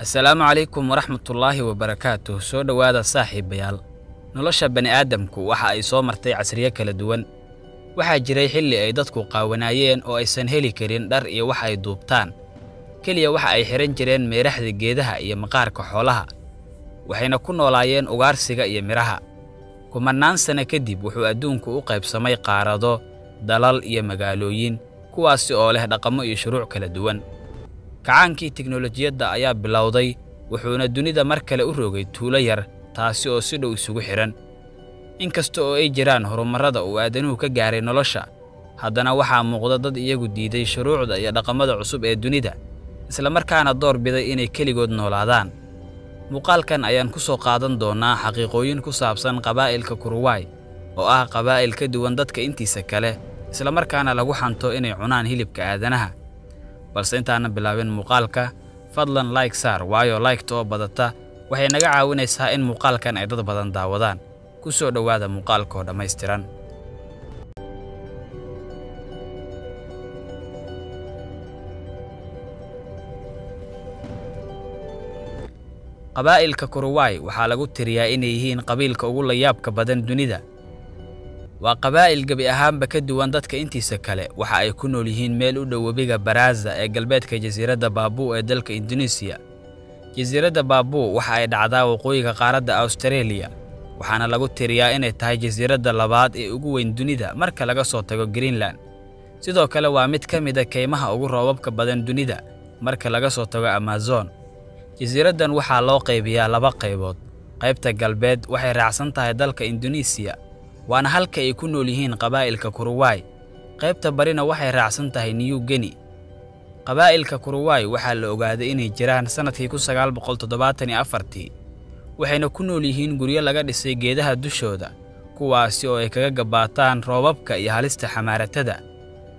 Assalaamu calaykum waraxmatullaahi wabarakaatuh. Soo dhawaada saaxiibayaal. Nolosha bani'aadamku waxa ay soo martay casriyo kala duwan. Waxaa jiray xilli ay dadku qaawanaayeen oo aysan heli karin dhar iyo wax ay duubtaan. Kaliya waxa ay xiran jireen meeraxda geedaha iyo maqaarka xoolaha. Waxayna ku noolaayeen ugaarsiga iyo miraha. Kumanaan sano kadib wuxuu adduunku u qaybsamay qaarado, dalal iyo magaalooyin, kuwaasi oo leh dhaqamo iyo shuruuc kala duwan. Kacaankii tiknoolajiyadda ayaa bilowday, wuxuuna dunida mar kale u rogay tuulo yar, taasi oo si dhow isugu xiran. Inkasta oo ay jiraan horumarada uu aadanuhu ka gaaray nolosha, haddana waxaa muuqda dad iyagu diiday shuruucda iyo dhaqamada cusub ee dunida, isla markaana door biday inay keligood noolaadaan. Muuqaalkan ayaan ku soo qaadan doonaa xaqiiqooyin ku saabsan qabaa'ilka Kuruwaay, oo ah qabaa'il ka duwan dadka intiisa kale, isla markaana lagu xanto inay cunaan hilibka aadanaha. balse intaana bilaabin muuqaalka, fadlan like saar, waayo like-ta oo badata waxay naga caawinaysaa in muuqaalkan ay dad badan daawadaan. Ku soo dhawaada muuqaalka oo dhammaystiran. Qabaa'ilka Kuruwaay waxaa lagu tiriyaa inay yihiin qabiilka ugu layaabka badan dunida. Waa qabaa'il gabi ahaanba ka duwan dadka intiisa kale, waxa ay ku nool yihiin meel u dhow webiga Baraza ee galbeedka jasiiradda Baabu ee dalka Indonesia. Jasiiradda Baabu waxa ay dhacdaa waqooyiga qaaradda Australia, waxaana lagu tiriyaa inay tahay jasiiradda labaad ee ugu weyn dunida marka laga soo tago Greenland. Sidoo kale waa mid ka mid ah kaymaha ugu roobabka badan dunida marka laga soo tago Amazon. Jasiiraddan waxaa loo qaybiyaa laba qaybood. Qaybta galbeed waxay raacsan tahay dalka Indonesia, waana halka ay ku nool yihiin qabaa'ilka Kuruwaay. Qaybta barina waxay raacsan tahay New Guinea. Qabaa'ilka Kuruwaay waxaa la ogaaday inay jiraan sanadkii 1974, waxayna ku nool yihiin guryo laga dhisay geedaha dushooda, kuwaasi oo ay kaga gabaataan roobabka iyo halista xamaaratada.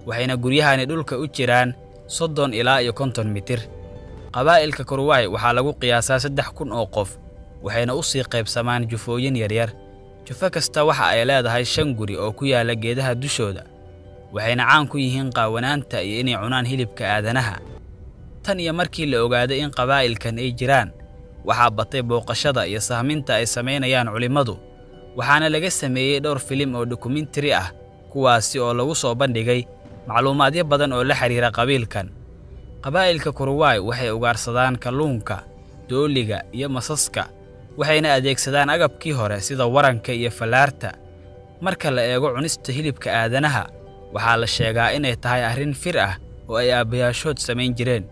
Waxayna guryahani dhulka u jiraan 30 ilaa 50 mitir. Qabaa'ilka Kuruwaay waxaa lagu qiyaasaa 3,000 oo qof, waxayna u sii qaybsamaan jufooyin yaryar. Jufo kasta waxa ay leedahay 5 guri oo ku yaala geedaha dushooda, waxayna caan ku yihiin qaawanaanta iyo inay cunaan hilibka aadanaha. Tan iyo markii la ogaaday in qabaa'ilkan ay jiraan, waxaa batay booqashada iyo sahminta ay sameynayaan culimadu, waxaana laga sameeyey dhowr filim oo dokumentary ah, kuwaasi oo lagu soo bandhigay macluumaadyo badan oo la xiriira qabiilkan. Qabaa'ilka Kuruwaay waxay ugaarsadaan kalluunka, dooliga iyo masaska, waxayna adeegsadaan agabkii hore sida waranka iyo falaarta. Marka la eego cunista hilibka aadanaha, waxaa la sheegaa inay tahay arrin fir ah oo ay aabbayaashood samayn jireen.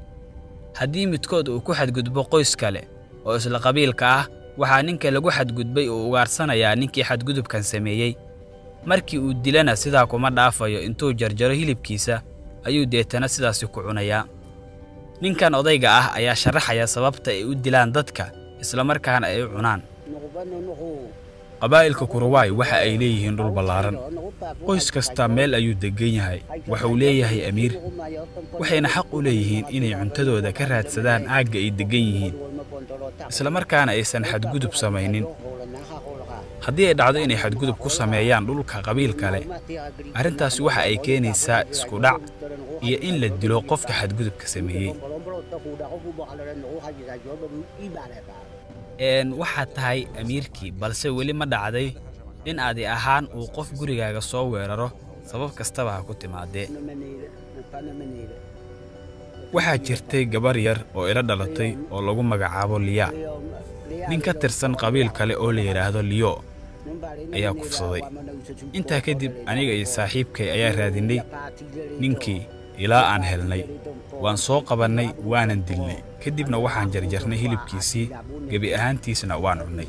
Haddii midkood uu ku xadgudbo qoys kale oo isla qabiilka ah, waxaa ninka lagu xadgudbay uu ugaarsanayaa ninkii xadgudubkan sameeyey. Markii uu dilana sidaa kuma dhaafayo, intuu jarjaro hilibkiisa ayuu deetana sidaasi ku cunayaa. Ninkan odayga ah ayaa sharaxaya sababta ay u dilaan dadka, isla markaana ay u cunaan. Qabaa'ilka Kuruwaay waxa ay leeyihiin dhul ballaaran. Qoys kasta meel ayuu degan yahay, waxa uu leeyahay amiir, waxayna xaq u leeyihiin inay cuntadooda ka raadsadaan aagga ay degan yihiin, isla markaana aysan xadgudub samaynin. Haddii ay dhacdo inay xadgudub ku sameeyaan dhulka qabiil kale, arrintaasi waxa ay keenaysaa isku dhac iyo in la dilo qofka xadgudubka sameeyey. Waxaad tahay amiirkii, balse weli ma dhacday in adi ahaan uu qof gurigaaga soo weeraro, sabab kastaba ha ku timaadee. Waxaa jirtay gabar yar oo ila dhalatay oo lagu magacaabo Liya. Nin ka tirsan qabiil kale oo la yiraahdo Liyo ayaa kufsaday. Intaa kadib aniga iyo saaxiibkay ayaa raadinay ninkii ilaa aan helnay. Waan soo qabannay, waanan dilnay. Kadibna waxaan jarjarnay hilibkiisii, gabi ahaantiisna waan cunnay.